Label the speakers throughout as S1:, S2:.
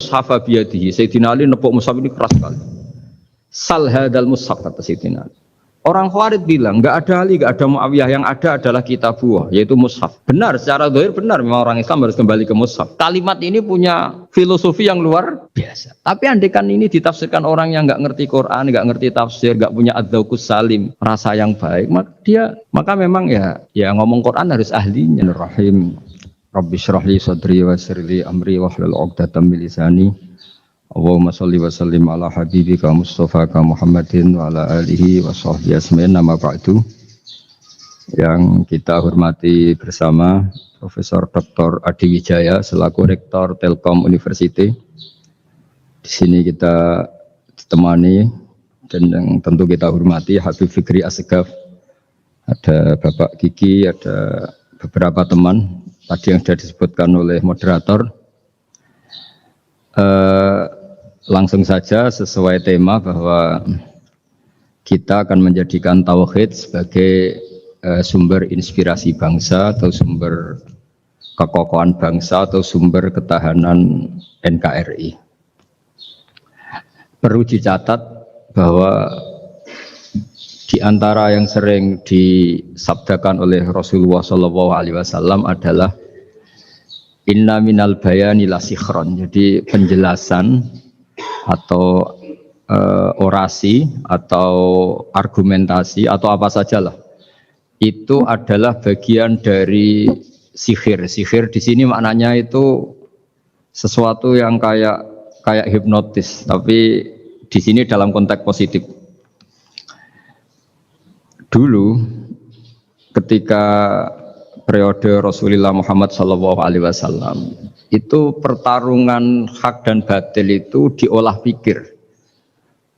S1: mushafa biyadihi. Sayyidina Ali nepuk mushaf ini keras sekali. Sal hadal mushaf kata Sayyidina Ali. Orang Khawarij bilang enggak ada Ali, enggak ada Muawiyah, yang ada adalah kitabullah, yaitu mushaf. Benar, secara zahir benar, memang orang Islam harus kembali ke mushaf. Kalimat ini punya filosofi yang luar biasa. Tapi andekan ini ditafsirkan orang yang enggak ngerti Quran, enggak ngerti tafsir, enggak punya adzauqus salim, rasa yang baik, maka memang ya ngomong Quran harus ahlinya. Rahim. Rabbi shrah li sadri wa yassir li amri wahlul 'uqdatam min lisani. Allahumma sholli wa sallim ala habibika Mustafa Muhammadin wa ala alihi wa sahbihi asma'in. Nama ba'du. Yang kita hormati bersama Profesor Dr. Adi Wijaya selaku Rektor Telkom University. Di sini kita ditemani dan yang tentu kita hormati Habib Fikri Assegaf. Ada Bapak Kiki, ada beberapa teman tadi yang sudah disebutkan oleh moderator. Langsung saja sesuai tema bahwa kita akan menjadikan tauhid sebagai sumber inspirasi bangsa atau sumber kekokohan bangsa atau sumber ketahanan NKRI. Perlu dicatat bahwa di antara yang sering disabdakan oleh Rasulullah SAW adalah inna minal bayani la sikhron. Jadi penjelasan atau orasi atau argumentasi atau apa sajalah itu adalah bagian dari sihir. Sihir di sini maknanya itu sesuatu yang kayak hipnotis, tapi di sini dalam konteks positif. Dulu ketika periode Rasulullah Muhammad SAW itu pertarungan hak dan batil itu diolah pikir.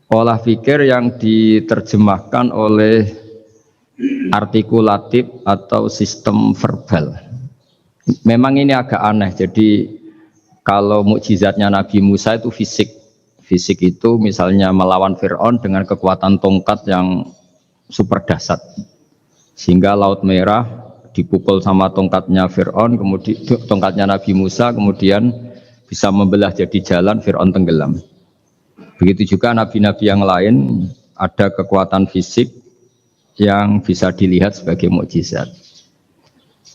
S1: Olah pikir yang diterjemahkan oleh artikulatif atau sistem verbal. Memang ini agak aneh. Jadi kalau mukjizatnya Nabi Musa itu fisik. Fisik itu misalnya melawan Fir'aun dengan kekuatan tongkat yang super dahsyat. Sehingga Laut Merah dipukul sama tongkatnya Fir'aun, kemudian tongkatnya Nabi Musa, kemudian bisa membelah jadi jalan, Fir'aun tenggelam. Begitu juga nabi-nabi yang lain ada kekuatan fisik yang bisa dilihat sebagai mukjizat.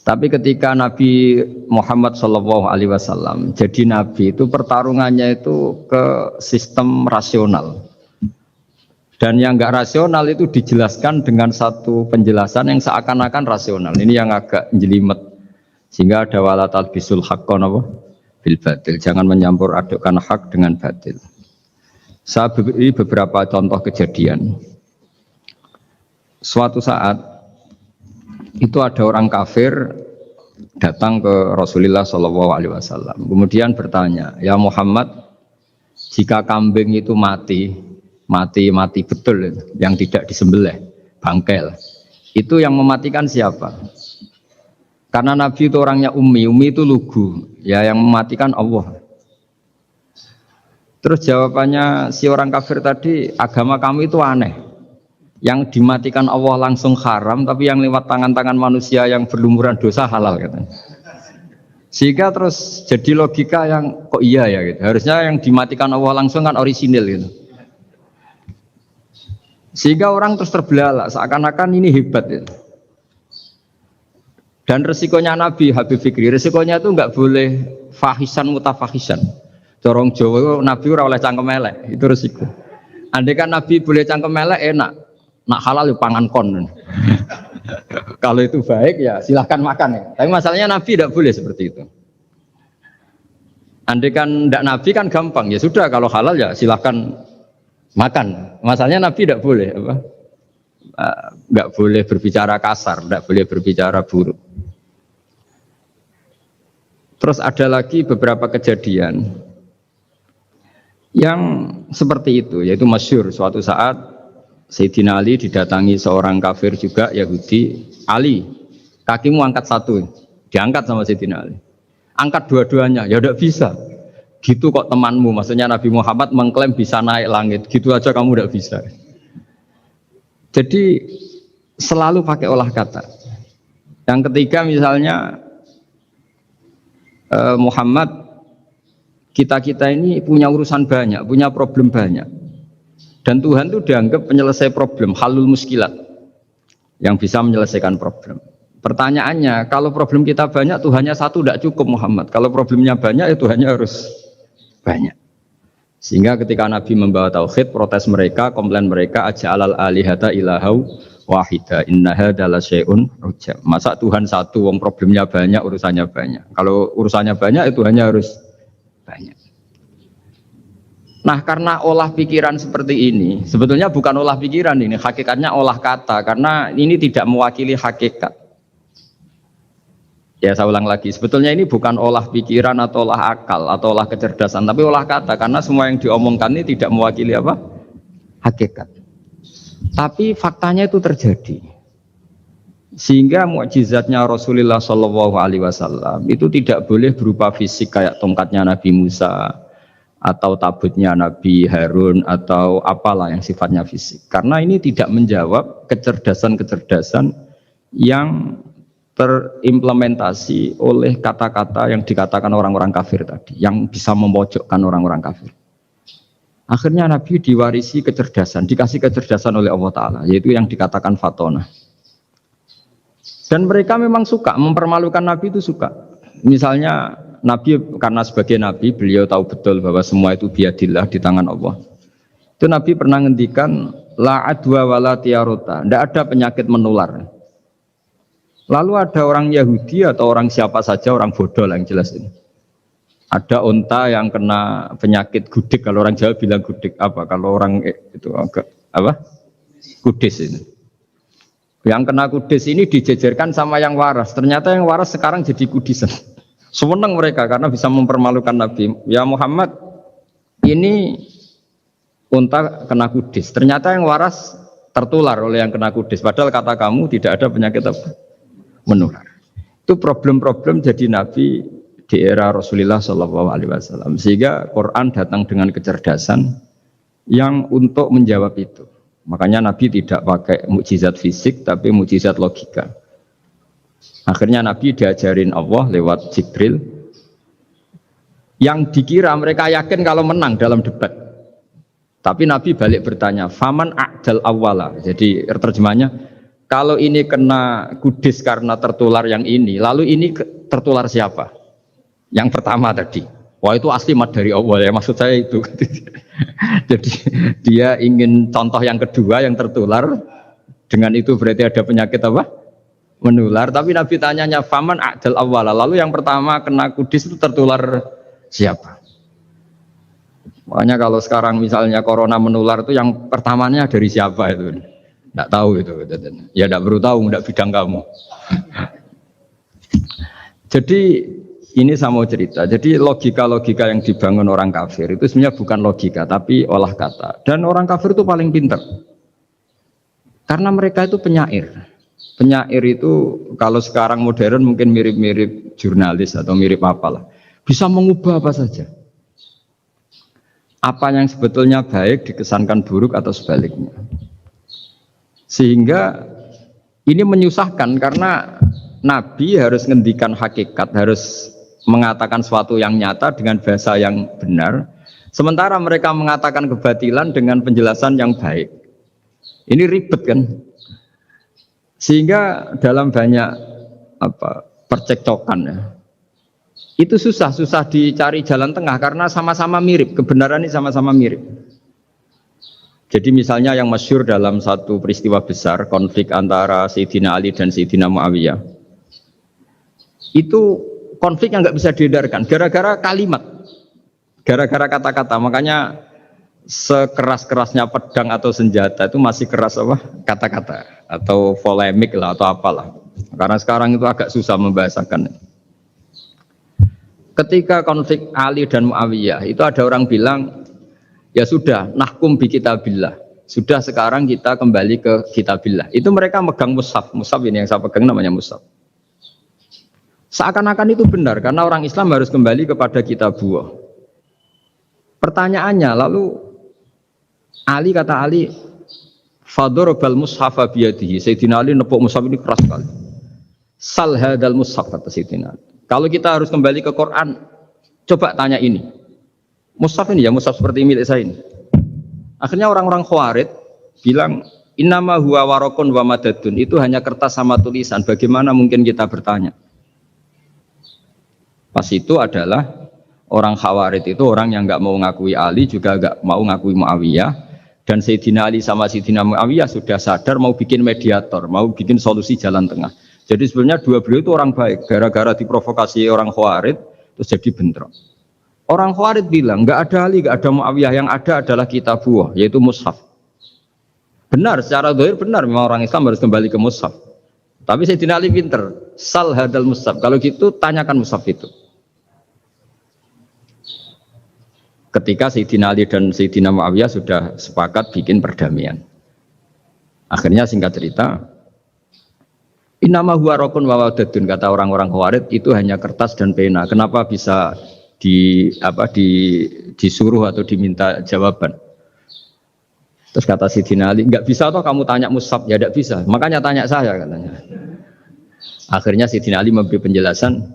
S1: Tapi ketika Nabi Muhammad SAW jadi nabi itu pertarungannya itu ke sistem rasional. Dan yang enggak rasional itu dijelaskan dengan satu penjelasan yang seakan-akan rasional. Ini yang agak jelimet. Sehingga ada wala talbisul haqqan bil batil. Jangan menyampur adukkan hak dengan batil. Saya beri beberapa contoh kejadian. Suatu saat itu ada orang kafir datang ke Rasulullah SAW. Kemudian bertanya, ya Muhammad, jika kambing itu mati betul, yang tidak disembelih, bangkel, itu yang mematikan siapa? Karena Nabi itu orangnya ummi itu lugu, ya yang mematikan Allah. Terus jawabannya si orang kafir tadi, agama kami itu aneh, yang dimatikan Allah langsung haram, tapi yang lewat tangan-tangan manusia yang berlumuran dosa halal katanya. Sehingga terus jadi logika yang kok iya ya gitu. Harusnya yang dimatikan Allah langsung kan orisinil gitu. Sehingga orang terus terbelalak, seakan-akan ini hebat ya. Dan resikonya Nabi Habib Fikri, resikonya itu enggak boleh fahisan mutafahisan. Corong Jawa Nabi ora oleh cangkem elek, itu resiko. Andai kan Nabi boleh cangkem elek enak, nak halal ya pangan kon. Kalau itu baik ya silahkan makan ya. Tapi masalahnya Nabi tidak boleh seperti itu. Andai kan tidak Nabi kan gampang, ya sudah kalau halal ya silahkan makan. Masalahnya Nabi tidak boleh apa? Enggak boleh berbicara kasar, enggak boleh berbicara buruk. Terus ada lagi beberapa kejadian yang seperti itu, yaitu masyhur suatu saat Sayyidina Ali didatangi seorang kafir juga Yahudi. Ali, kakimu angkat satu, diangkat sama Sayyidina Ali. Angkat dua-duanya, ya tidak bisa. Gitu kok temanmu, maksudnya Nabi Muhammad mengklaim bisa naik langit, gitu aja kamu tidak bisa. Jadi selalu pakai olah kata. Yang ketiga misalnya Muhammad Kita ini punya urusan banyak, punya problem banyak. Dan Tuhan itu dianggap penyelesai problem, halul muskilat, yang bisa menyelesaikan problem. Pertanyaannya, kalau problem kita banyak, Tuhannya satu tidak cukup Muhammad. Kalau problemnya banyak, ya Tuhannya harus banyak. Sehingga ketika Nabi membawa tauhid, protes mereka, komplain mereka, aja'alal alihata ilahau wahida inna hadza la syai'un ujab. Masa Tuhan satu, wong problemnya banyak, urusannya banyak. Kalau urusannya banyak, itu hanya harus banyak. Nah, karena olah pikiran seperti ini, sebetulnya bukan olah pikiran ini, hakikatnya olah kata, karena ini tidak mewakili hakikat. Ya, saya ulang lagi, sebetulnya ini bukan olah pikiran atau olah akal atau olah kecerdasan, tapi olah kata, karena semua yang diomongkan ini tidak mewakili apa? Hakikat. Tapi faktanya itu terjadi. Sehingga mukjizatnya Rasulullah SAW itu tidak boleh berupa fisik kayak tongkatnya Nabi Musa atau tabutnya Nabi Harun atau apalah yang sifatnya fisik. Karena ini tidak menjawab kecerdasan-kecerdasan yang terimplementasi oleh kata-kata yang dikatakan orang-orang kafir tadi, yang bisa memojokkan orang-orang kafir. Akhirnya Nabi diwarisi kecerdasan, dikasih kecerdasan oleh Allah Ta'ala, yaitu yang dikatakan fatona. Dan mereka memang suka, mempermalukan Nabi itu suka. Misalnya Nabi, karena sebagai Nabi, beliau tahu betul bahwa semua itu biadillah, di tangan Allah. Itu Nabi pernah ngendikan, la adwa wala tiarota, tidak ada penyakit menular. Lalu ada orang Yahudi atau orang siapa saja, orang bodoh lah yang jelas ini. Ada unta yang kena penyakit gudik, kalau orang Jawa bilang gudik apa? Kalau orang itu agak apa? Kudis ini. Yang kena kudis ini dijejerkan sama yang waras. Ternyata yang waras sekarang jadi kudisan. Senang mereka karena bisa mempermalukan Nabi. Ya Muhammad, ini unta kena kudis. Ternyata yang waras tertular oleh yang kena kudis. Padahal kata kamu tidak ada penyakit apa? Menular. Itu problem-problem jadi Nabi di era Rasulullah SAW. Sehingga Quran datang dengan kecerdasan yang untuk menjawab itu. Makanya Nabi tidak pakai mukjizat fisik, tapi mukjizat logika. Akhirnya Nabi diajarin Allah lewat Jibril, yang dikira mereka yakin kalau menang dalam debat. Tapi Nabi balik bertanya, faman a'dal awwala. Jadi terjemahnya, kalau ini kena kudis karena tertular yang ini, lalu ini tertular siapa? Yang pertama tadi. Wah, itu asli mat dari Allah ya, maksud saya itu. Jadi dia ingin contoh yang kedua yang tertular, dengan itu berarti ada penyakit apa? Menular. Tapi Nabi tanyanya faman a'dal awwala, lalu yang pertama kena kudis itu tertular siapa? Makanya kalau sekarang misalnya corona menular itu yang pertamanya dari siapa itu? Tidak tahu itu. Ya tidak perlu tahu, tidak bidang kamu. Jadi ini saya mau cerita. Jadi logika-logika yang dibangun orang kafir itu sebenarnya bukan logika, tapi olah kata. Dan orang kafir itu paling pintar. Karena mereka itu penyair. Penyair itu kalau sekarang modern mungkin mirip-mirip jurnalis atau mirip apalah. Bisa mengubah apa saja. Apa yang sebetulnya baik dikesankan buruk atau sebaliknya. Sehingga ini menyusahkan karena Nabi harus ngendikan hakikat, harus mengatakan sesuatu yang nyata dengan bahasa yang benar, sementara mereka mengatakan kebatilan dengan penjelasan yang baik. Ini ribet kan? Sehingga dalam banyak percekcokan ya, itu susah dicari jalan tengah karena sama-sama mirip, kebenaran ini sama-sama mirip. Jadi misalnya yang masyhur dalam satu peristiwa besar, konflik antara Sayyidina Ali dan Sayyidina Muawiyah, itu konflik yang nggak bisa dihindarkan gara-gara kalimat, gara-gara kata-kata. Makanya sekeras-kerasnya pedang atau senjata itu masih keras apa? Kata-kata atau polemik lah atau apalah. Karena sekarang itu agak susah membahasakan. Ketika konflik Ali dan Muawiyah itu ada orang bilang, ya sudah, nahkum bi kitabillah. Sudah sekarang kita kembali ke kitabillah. Itu mereka megang mushaf. Mushaf ini yang saya pegang namanya mushaf. Seakan-akan itu benar karena orang Islam harus kembali kepada kitabullah. Pertanyaannya lalu Ali kata Ali, fadorobal mushafa biyadihi. Sayyidina Ali nepuk mushaf ini keras sekali. Sal hadal mushaf kata Sayyidina Ali. Kalau kita harus kembali ke Quran, coba tanya ini. Mushaf ini ya mushaf seperti milik saya ini. Akhirnya orang-orang Khawarij bilang innama huwa waraqun wa madadun, itu hanya kertas sama tulisan. Bagaimana mungkin kita bertanya? Pas itu adalah orang Khawarij itu orang yang nggak mau ngakui Ali juga nggak mau ngakui Muawiyah, dan Sayyidina Ali sama Sayyidina Muawiyah sudah sadar mau bikin mediator, mau bikin solusi jalan tengah. Jadi sebenarnya dua beliau itu orang baik, gara-gara diprovokasi orang Khawarij terus jadi bentrok. Orang Khawarij bilang nggak ada Ali, nggak ada Muawiyah, yang ada adalah kitabullah, yaitu mushaf. Benar, secara zahir benar, memang orang Islam harus kembali ke mushaf. Tapi Sayyidina Ali pinter, sal hadal mushaf. Kalau gitu tanyakan mushaf itu. Ketika Sayyidina Ali dan Sayyidina Muawiyah sudah sepakat bikin perdamaian. Akhirnya singkat cerita, innama huwa raqun wa wadadun, kata orang-orang Khawarij itu hanya kertas dan pena. Kenapa bisa disuruh atau diminta jawaban? Terus kata Sayyidina Ali, enggak bisa toh kamu tanya mushaf, ya enggak bisa. Makanya tanya saya katanya. Akhirnya Sayyidina Ali memberi penjelasan,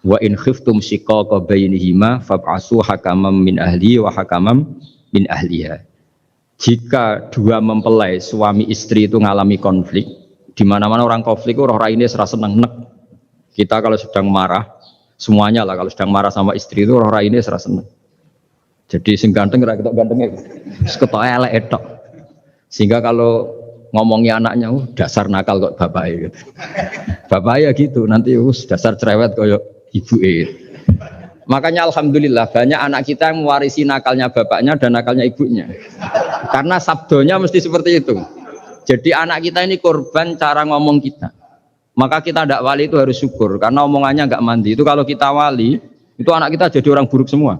S1: wa in khiftum shiqaqa bainihima fab'asu hakamam min ahli wa hakamam min ahliha. Jika dua mempelai suami istri itu ngalami konflik, di mana-mana orang konflik roh raine serasa seneng nek. Kita kalau sedang marah, semuanya lah kalau sedang marah sama istri itu roh raine serasa seneng. Jadi sing ganteng ra ketok gantenge. Wis ketok elek etok. Sehingga kalau ngomongin anaknya, dasar nakal kok bapaknya gitu. Bapaknya gitu, nanti dasar cerewet koyo ibuke. Makanya alhamdulillah banyak anak kita yang mewarisi nakalnya bapaknya dan nakalnya ibunya. Karena sabdonya mesti seperti itu. Jadi anak kita ini korban cara ngomong kita. Maka kita tidak wali itu harus syukur karena omongannya nggak mandi. Itu kalau kita wali, itu anak kita jadi orang buruk semua.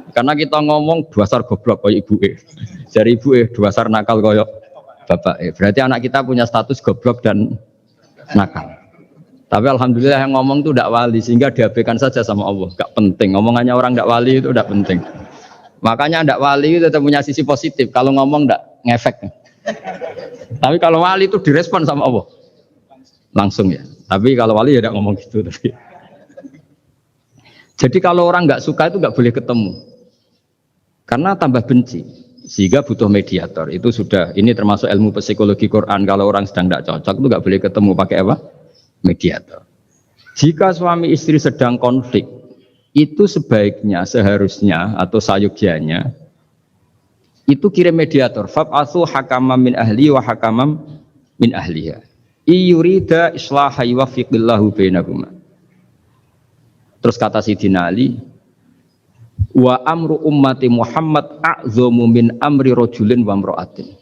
S1: Karena kita ngomong dasar goblok koyo ibuke. Dari ibuke dasar nakal koyo bapake. Berarti anak kita punya status goblok dan nakal. Tapi alhamdulillah yang ngomong itu tidak wali sehingga diabaikan saja sama Allah. Gak penting. Omongannya orang tidak wali itu tidak penting. Makanya tidak wali itu tetap punya sisi positif. Kalau ngomong tidak ngefek. Tapi kalau wali itu direspon sama Allah langsung ya. Tapi kalau wali ya tidak ngomong gitu. Tapi. Jadi kalau orang nggak suka itu nggak boleh ketemu. Karena tambah benci. Sehingga butuh mediator. Itu sudah, ini termasuk ilmu psikologi Quran. Kalau orang sedang tidak cocok itu nggak boleh ketemu, pakai apa? Mediator. Jika suami istri sedang konflik, itu sebaiknya, seharusnya atau sayugyanya itu kirim mediator. Fab'atsu hakamam min ahli wa hakamam min ahliha. Iyurida islaha yuwaffiqillahu bainahuma. Terus kata Sayyidina Ali, wa amru ummati Muhammad a'zamu min amri rajulin wa imra'atin.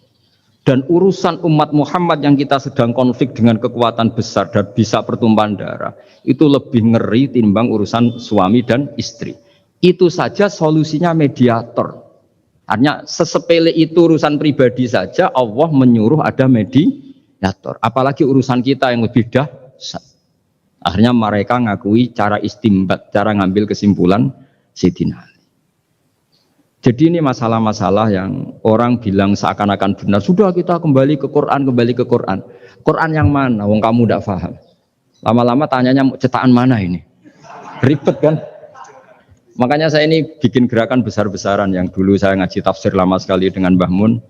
S1: Dan urusan umat Muhammad yang kita sedang konflik dengan kekuatan besar dan bisa pertumpahan darah, itu lebih ngeri timbang urusan suami dan istri. Itu saja solusinya mediator. Artinya sesepele itu urusan pribadi saja Allah menyuruh ada mediator. Apalagi urusan kita yang lebih dahsyat. Akhirnya mereka ngakui cara istimbat, cara ngambil kesimpulan Sayyidina Ali. Jadi ini masalah-masalah yang orang bilang seakan-akan benar. Sudah kita kembali ke Quran, kembali ke Quran. Quran yang mana? Wong kamu tidak paham. Lama-lama tanyanya cetakan mana ini? Ribet kan? Makanya saya ini bikin gerakan besar-besaran yang dulu saya ngaji tafsir lama sekali dengan Mbah Mun.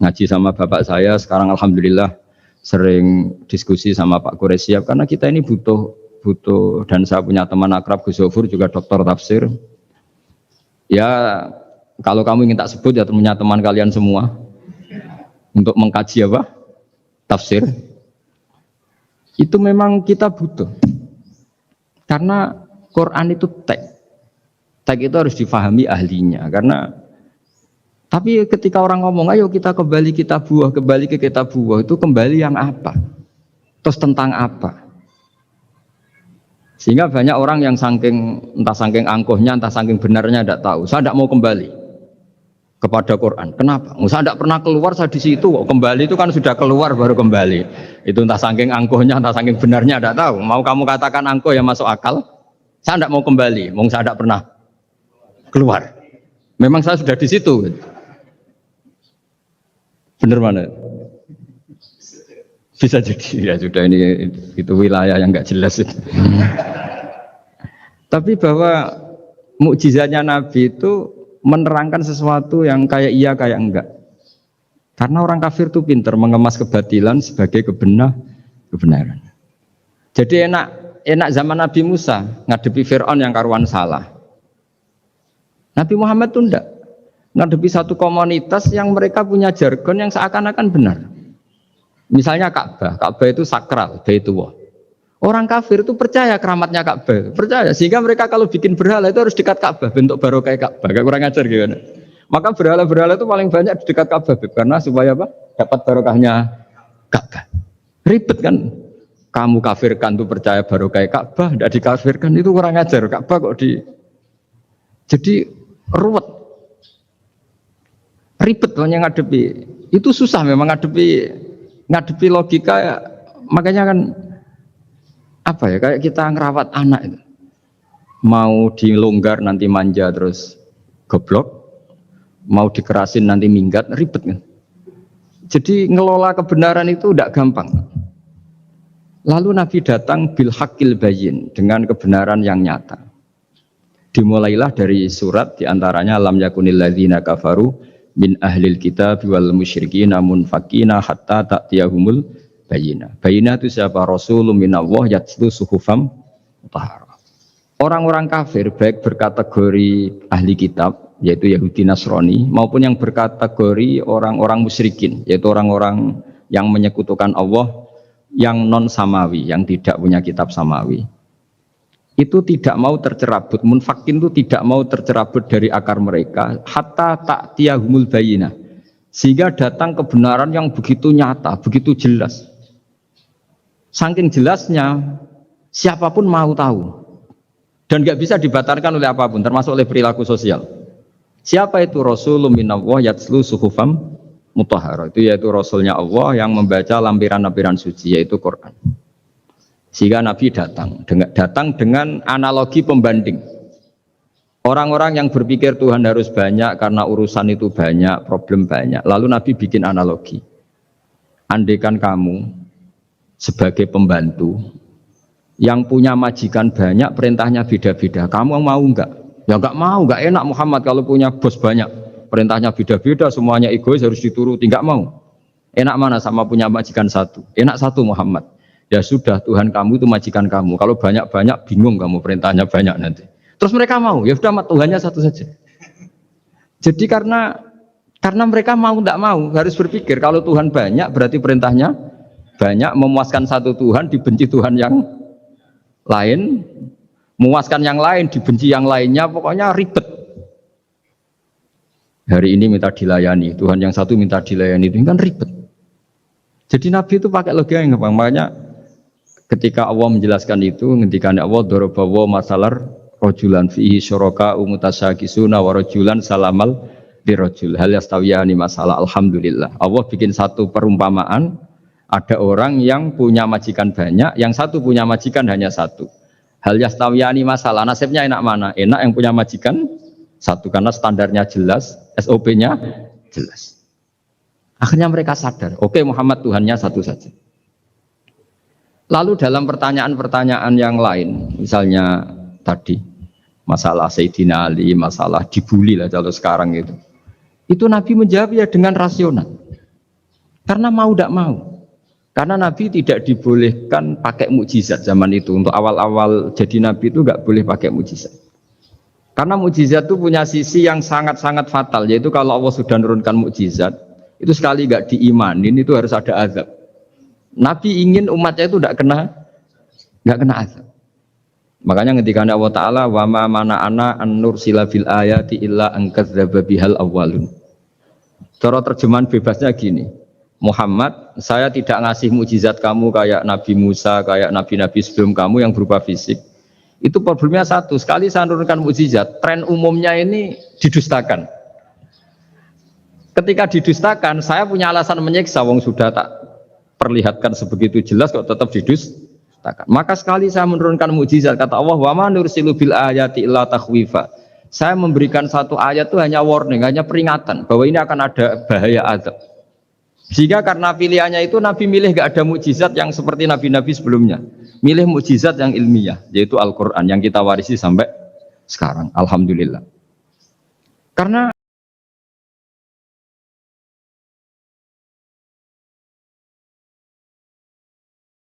S1: Ngaji sama bapak saya, sekarang alhamdulillah sering diskusi sama Pak Quraisyab karena kita ini butuh dan saya punya teman akrab Gus Zofur juga doktor tafsir. Ya kalau kamu ingin tak sebut ya punya teman kalian semua untuk mengkaji apa? Tafsir. Itu memang kita butuh. Karena Quran itu teks. Teks itu harus difahami ahlinya karena tapi ketika orang ngomong ayo kita kembali ke kitab buah itu kembali yang apa? Terus tentang apa? Sehingga banyak orang yang entah saking angkuhnya, entah saking benarnya tidak tahu. Saya tidak mau kembali kepada Quran. Kenapa? Saya tidak pernah keluar, saya di situ. Kembali itu kan sudah keluar baru kembali. Itu entah saking angkuhnya, entah saking benarnya tidak tahu. Mau kamu katakan angkuh yang masuk akal? Saya tidak mau kembali. Saya tidak pernah keluar. Memang saya sudah di situ. Benar mana? Bisa jadi ya sudah ini itu wilayah yang nggak jelas itu. Tapi bahwa mukjizatnya Nabi itu menerangkan sesuatu yang kayak iya kayak enggak. Karena orang kafir itu pintar mengemas kebatilan sebagai kebenaran. Jadi enak zaman Nabi Musa ngadepi Fir'aun yang karuan salah. Nabi Muhammad itu enggak. Ngadepi satu komunitas yang mereka punya jargon yang seakan-akan benar. Misalnya Ka'bah itu sakral, Baitullah. Orang kafir itu percaya keramatnya Ka'bah, percaya. Sehingga mereka kalau bikin berhala itu harus dekat Ka'bah, bentuk barokah Ka'bah. Gak kurang ajar gimana? Maka berhala-berhala itu paling banyak di dekat Ka'bah, karena supaya apa? Dapat barokahnya Ka'bah. Ribet kan? Kamu kafirkan tuh percaya barokah Ka'bah, tidak dikafirkan itu kurang ajar. Ka'bah kok jadi ruwet. Ribet banyak ngadepi. Itu susah memang ngadepi logika ya. Makanya kan apa ya, kayak kita ngerawat anak itu. Mau dilonggar nanti manja terus goblok, mau dikerasin nanti minggat, ribet kan. Jadi ngelola kebenaran itu tidak gampang. Lalu Nabi datang bil haqqil bayyin, dengan kebenaran yang nyata. Dimulailah dari surat diantaranya lam yakunil ladzina kafaru min ahlil kitab wal musyrikin munfakina hatta ta'tiyahumul bayyinah. Bayyinah itu siapa? Rasulun minallah yatlu suhufam mutahharah. Orang-orang kafir baik berkategori ahli kitab yaitu Yahudi Nasrani maupun yang berkategori orang-orang musyrikin yaitu orang-orang yang menyekutukan Allah yang non samawi, yang tidak punya kitab samawi. Itu tidak mau tercerabut, munfakin itu tidak mau tercerabut dari akar mereka hatta ta'tiyahumul bayyinah. Sehingga datang kebenaran yang begitu nyata, begitu jelas. Saking jelasnya siapapun mau tahu. Dan gak bisa dibatalkan oleh apapun, termasuk oleh perilaku sosial. Siapa itu? Rasulun minallah yatslu suhufam mutahharah. Itu yaitu Rasulnya Allah yang membaca lampiran-lampiran suci, yaitu Quran. Sehingga Nabi datang dengan analogi pembanding. Orang-orang yang berpikir Tuhan harus banyak karena urusan itu banyak, problem banyak. Lalu Nabi bikin analogi. Andaikan kamu sebagai pembantu yang punya majikan banyak, perintahnya beda-beda, kamu mau enggak? Ya enggak mau, enggak enak Muhammad kalau punya bos banyak, perintahnya beda-beda, semuanya egois harus dituruti, enggak mau. Enak mana sama punya majikan satu? Enak satu Muhammad. Ya sudah, Tuhan kamu itu majikan kamu. Kalau banyak-banyak bingung kamu, perintahnya banyak nanti. Terus mereka mau, ya sudah Tuhannya satu saja. Jadi karena mereka mau tidak mau, harus berpikir kalau Tuhan banyak berarti perintahnya banyak, memuaskan satu Tuhan dibenci Tuhan yang lain, memuaskan yang lain dibenci yang lainnya, pokoknya ribet. Hari ini minta dilayani, Tuhan yang satu minta dilayani, itu kan ribet. Jadi Nabi itu pakai logika yang gampang. Makanya ketika Allah menjelaskan itu, ketika Allah dorobawa masalar rojulan fihi syuraka umutasyagisuna wa rojulan salamal dirojul hal yastawiyani masalah. Alhamdulillah Allah bikin satu perumpamaan, ada orang yang punya majikan banyak, yang satu punya majikan hanya satu. Hal yastawiyani masalah, nasibnya enak mana? Enak yang punya majikan satu karena standarnya jelas, SOP-nya jelas. Akhirnya mereka sadar, oke, Muhammad Tuhannya satu saja. Lalu dalam pertanyaan-pertanyaan yang lain, misalnya tadi masalah Sayyidina Ali, masalah dibully lah kalau sekarang itu Nabi menjawab ya dengan rasional. Karena mau tidak mau. Karena Nabi tidak dibolehkan pakai mukjizat zaman itu. Untuk awal-awal jadi Nabi itu nggak boleh pakai mukjizat. Karena mukjizat itu punya sisi yang sangat-sangat fatal, yaitu kalau Allah sudah menurunkan mukjizat, itu sekali nggak diimanin itu harus ada azab. Nabi ingin umatnya itu nggak kena azab. Makanya ketika Allah Taala wa ma mana ana an nursila bil ayati illa an kadzdzaba bihal awwalun. Cara terjemahan bebasnya gini, Muhammad, saya tidak ngasih mukjizat kamu kayak Nabi Musa, kayak nabi-nabi sebelum kamu yang berupa fisik. Itu problemnya satu, sekali saya menurunkan mukjizat, tren umumnya ini didustakan. Ketika didustakan, saya punya alasan menyiksa, wong sudah tak perlihatkan sebegitu jelas kok tetap didustakan. Maka sekali saya menurunkan mukjizat, kata Allah, wa ma nursilu bil ayati illa takhwifa. Saya memberikan satu ayat itu hanya warning, hanya peringatan bahwa ini akan ada bahaya azab. Jika karena pilihannya itu Nabi milih gak ada mukjizat yang seperti nabi-nabi sebelumnya, milih mukjizat yang ilmiah, yaitu Al-Quran yang kita warisi sampai sekarang. Alhamdulillah. Karena